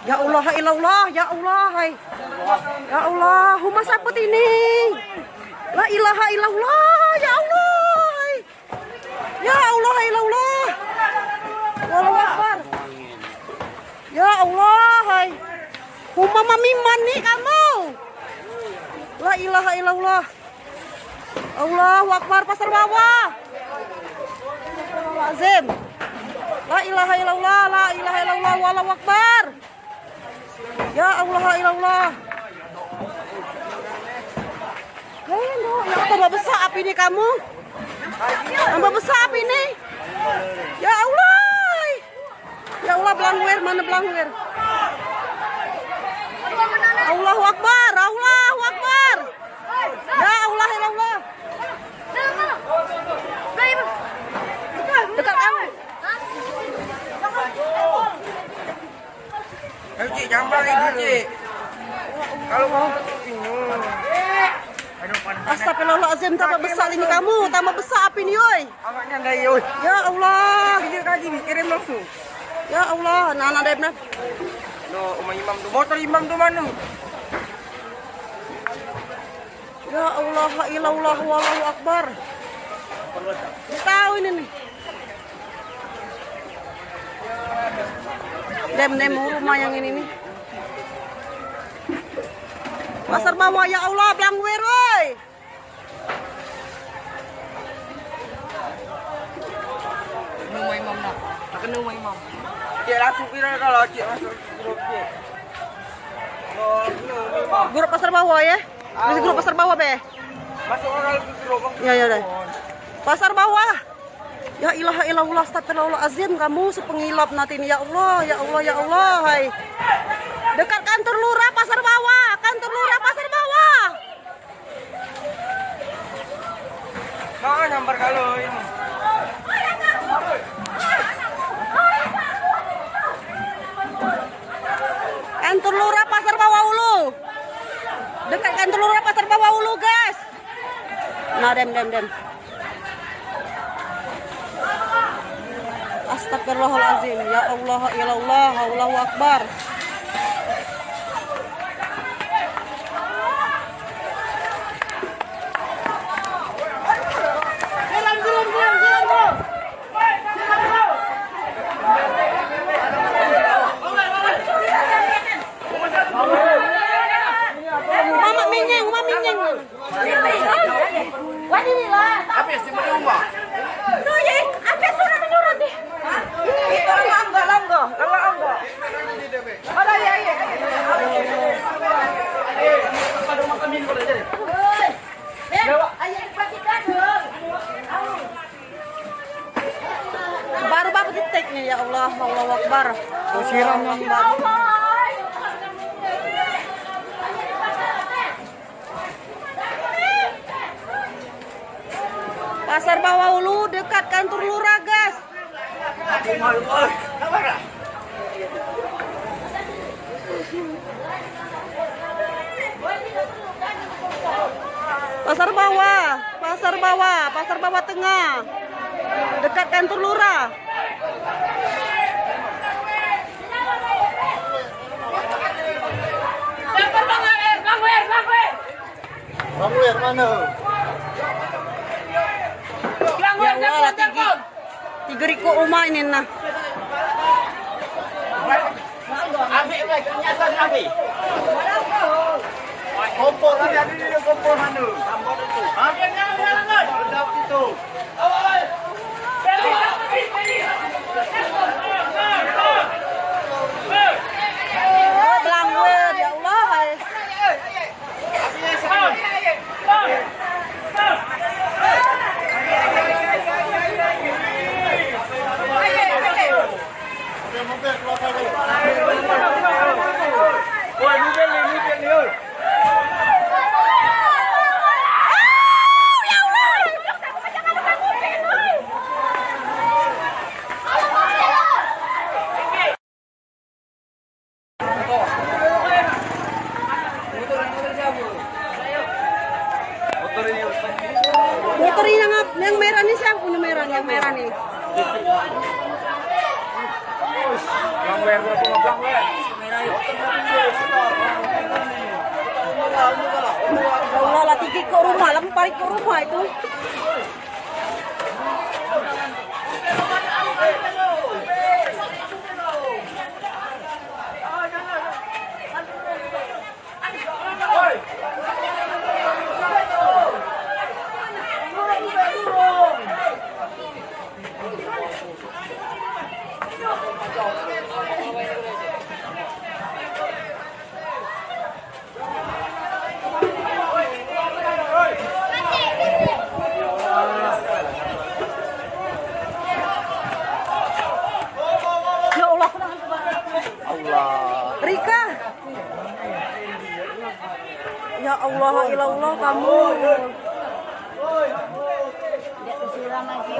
Ya Allah, ilallah, ya Allah, hai. Ya Allah, humas apa ini? La ilaha illallah, ya Allah. Hai. Ya Allah, ilallah. Wallahu akbar. Ya Allah, hai. Humama miman nih kamu. La ilaha illallah. Allahu akbar, pasar bawah. Azim. La ilaha illallah, la ilaha illallah, wallahu akbar. Ya Allah, ilallah. Ya tambah besar api ini kamu. Tambah besar api ini. Ya Allah. Ya Allah, belangwir, mana belangwir? Allahu akbar, Allahu akbar. Ya Allah, ilallah. Dekat kamu. Ayo Cik, gambar ibu Cik. Kalau mau Astagfirullahaladzim, tambah besar ini kamu, tambah besar api ini, oi. awaknya enggak yoi. Ya Allah. Video kali kirim langsung. Ya Allah, anak-anak Debna. No, imam tu, motor imam tu mana? Ya Allah, ilallah, wallahu akbar. Tahu ini nih. Dem rumah yang ini nih. Pasar bawah, ya Allah, belangwir, woi. Rumah imam nak. Tak kena rumah imam. Cik langsung kira kalau Cik masuk grup Cik. Grup pasar bawah ya? Di grup pasar bawah, be. Masuk orang ke grup. Ya udah. Pasar bawah. Ya ilaha illallah, astagfirullahaladzim, kamu sepengilap nanti ini, ya Allah, ya Allah, ya Allah, hai. Dekat kantor lurah pasar bawah, kantor lurah pasar bawah. Nah, nampak kalau ini. Kantor lurah pasar bawah Ulu. Dekat kantor lurah pasar bawah Ulu, guys. Nah, dem. Astagfirullahaladzim, ya Allah, ilallah, Allahu akbar. Mama minyeng. Habis di rumah. Tuh ya, apa sudah menurut deh. Ini langga. Ada ya. Baru bapak titik nih, ya Allah, Allahu akbar. Siram yang baru. Pasar bawah Ulu dekat kantor lurah, guys. Pasar bawah tengah. Dekat kantor lurah. Bangwir mana? Ya Allah, tiga ribu rumah ini nah. Ambil lagi nyasar ambil. Kompor ada di kompor mana? Tambah itu. Jangan. Sedap itu. Oh, belangwir, ya Allah, hai. Mobil keluar dulu. Woi, mobil ni. Motor ini yang merah nih siapa punya merah nih? Bang wer berapa bang wer? Ya Allah lah tinggi kok rumah, lempar ke rumah itu. Rika. Ya Allah, ilallah kamu. Tidak kesiram lagi.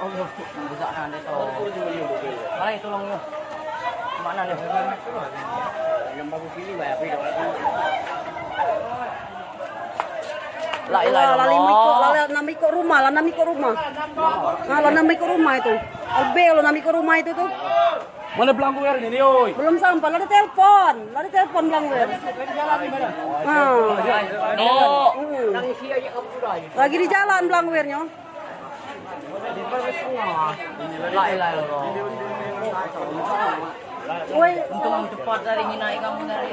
Allah, besar nanti tahu. Mana tolong yo. Mana nih? Yang bagus pilih bayar pilih. La ilaha illallah. Nami kok rumah, lah nami kok rumah. Nah, lah nami kok rumah itu. Albe lo nami kok rumah itu tuh. Mana belangku ya ini, oi. Belum sampai, lah ada telepon belangku ya. Nah. No. Lagi di jalan belangku ya. La ilaha illallah. Woi, Untung cepat dari nginai kamu dari.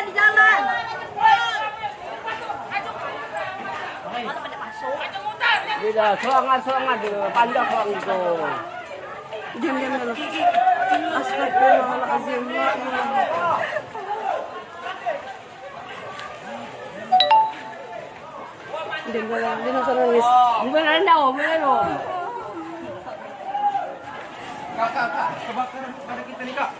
di jalan. Tidak, serangan di panjang selang itu. Diam dulu. Astagfirullahaladzim. La ilaha. Diam dulu. Dia nggak usah nangis. Bukan dong. Kak, kebakaran pada kita nih kak.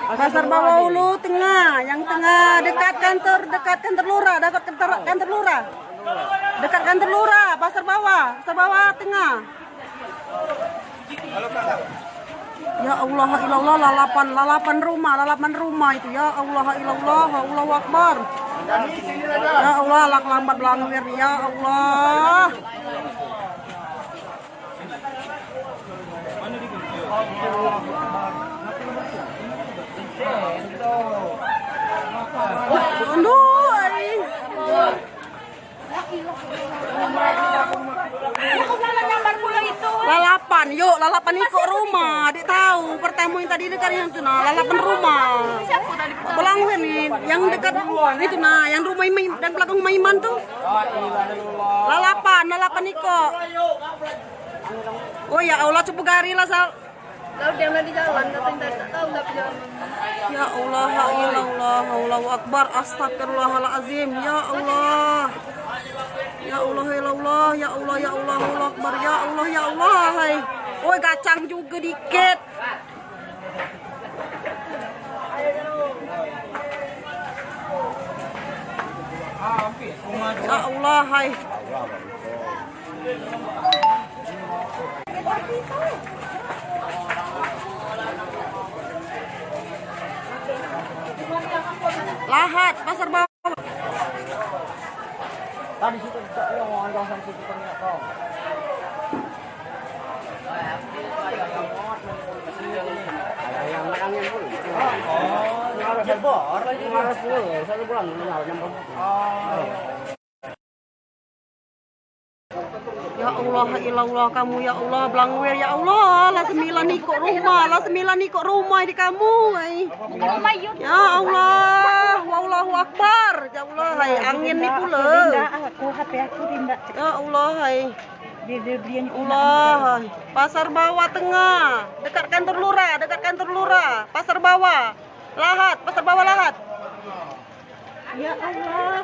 Pasar Bawah Ulu tengah, yang tengah dekat kantor lurah, dekat kantor lurah, pasar bawah tengah. Ya Allah, ilallah, lalapan rumah itu. Ya Allah, ilallah, Allahu Akbar. Ya Allah, lambat langwir, ya Allah. Lalapan ikut rumah, adik tahu. Pertemu yang tadi dekat yang itu nah, lalapan rumah. Belangwir nih, yang dekat itu nah, yang rumah dan belakang rumah Iman tuh. Lalapan ikut. Oh ya Allah, cukup gari lah sal. Tahu dia di jalan, katanya tak tahu tapi jalan. Ya Allah, ya Allah, Allahu Akbar, astagfirullahaladzim. Ya Allah. Ya Allah, ya Allah, ya Allah, ya Allah, Allahu Akbar. Ya Allah, ya Allah. Hai. Woi, kacang juga dikit. Ya Allah, hai. Lahat, pasar bawah. Tadi situ yang mau angkat sampai situ kan enggak tahu. Yang belakangnya pun. Harus sebor lagi. Harus dulu, 1 bulan nyampe. Ya Allah, ilallah kamu ya Allah, belangwir ya Allah, lah 9 ikut rumah di kamu. Ya Allah, wallahu akbar. Ya Allah, hai angin ni pula. Aku HP aku tindak. Ya Allah, hai. Dia Allah, pasar bawah tengah, dekat kantor lurah, pasar bawah lahat. Ya Allah.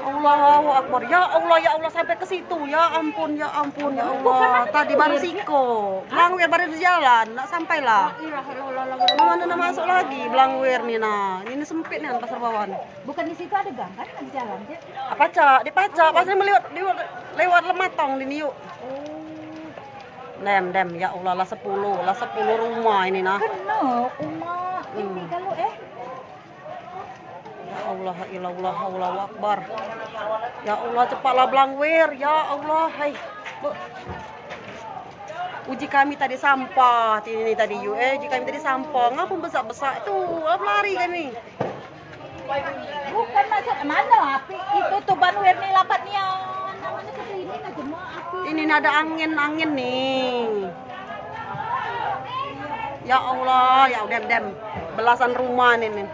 Allahu Akbar. Ya Allah sampai ke situ. Ya ampun, ya ampun, ya Allah. Tadi baru siko. Blangwir baru di jalan, enggak sampailah. Mana masuk lagi Blangwir nih nah. Ini sempit nih pasar bawah. Bukan di situ ada gang kan di jalan dia. Dipacak. Pasnya lewat Lematong di Niu. Dem, ya Allah lah 10 rumah ini nah. Kena rumah ini kalau Ya Allah, ilallah, Allahu Akbar. Ya Allah, cepatlah Blangwir. Ya Allah, hai. Uji kami tadi sampah. Ini tadi uji kami tadi sampah. Ngapa besar-besar itu? Lari kami. bukan maksud mana api itu tuh Blangwir nih lapatnya namanya ke sini nah cuma api. Ini ada angin nih. Ya Allah, ya dem. Belasan rumah nih.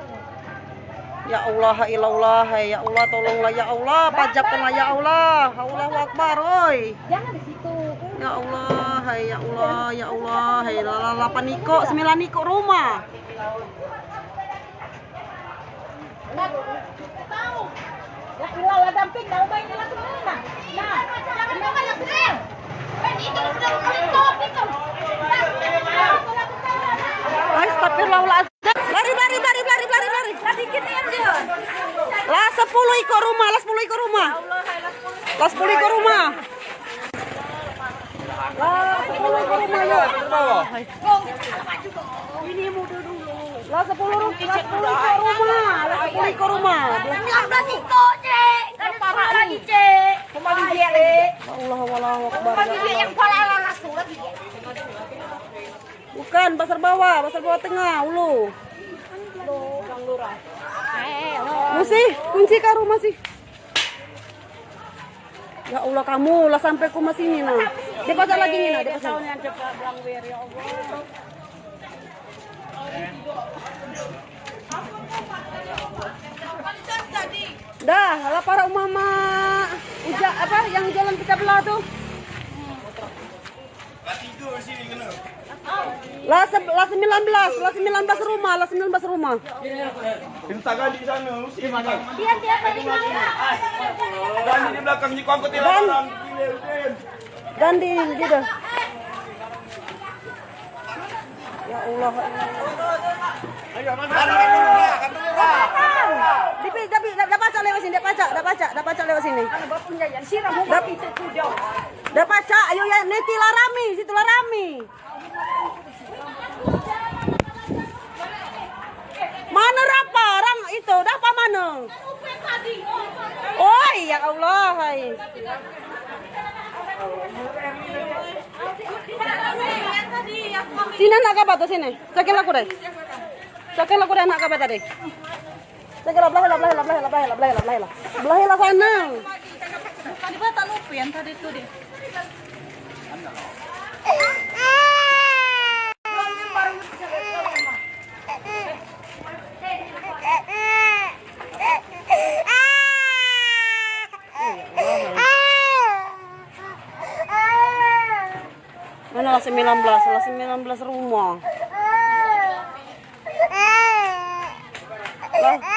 Ya Allah, ilallah, ya Allah tolonglah ya Allah, pajakkanlah ya Allah. Allahu Akbar, oi. Jangan di situ. Ya Allah, ya Allah, lala 8 niko, 9 niko rumah. Ya ilah damping dah main lah semua. Nah, jangan banyak kecil. Itu sudah itu. Astagfirullahaladzim. Lari. Sedikit dia. Lah 10 ikut rumah. Lah 10 ikut rumah. Lah 10 ikut rumah yuk. Ini muda dulu. Lah 10 ikut rumah. 19 ikut, Cek. Kan parah lagi, Cek. Kembali dia, Lek. Allahu Akbar. Kembali yang pola langsung lagi. Bukan pasar bawah tengah ulu. Masih kunci ke rumah sih. Ya Allah kamu lah sampai ke sini nah. Dia pasar lagi nih nah, dia pasar. Ya Allah. Dah, lah para umama ujak apa yang jalan pecah belah tuh. Lah 19 rumah. Intakan di sana, mesti mana? Dia tadi Dan di belakang ni kau angkut orang. Dan di gitu. Ya Allah. Ayo mana? Dah pacak lewat sini. bapunya yang siram itu sudah. Dah pacak, ayo ya neti larami, situ larami. Mana rapa orang itu? Dapat mana? Oh, ya Allah, hai. Sini nak apa tuh sini? Sakit laku deh nak apa tadi? Sakit lah belah sana. Bukan di Batak Lupian tadi itu deh. Mana lah 19 rumah. Lah.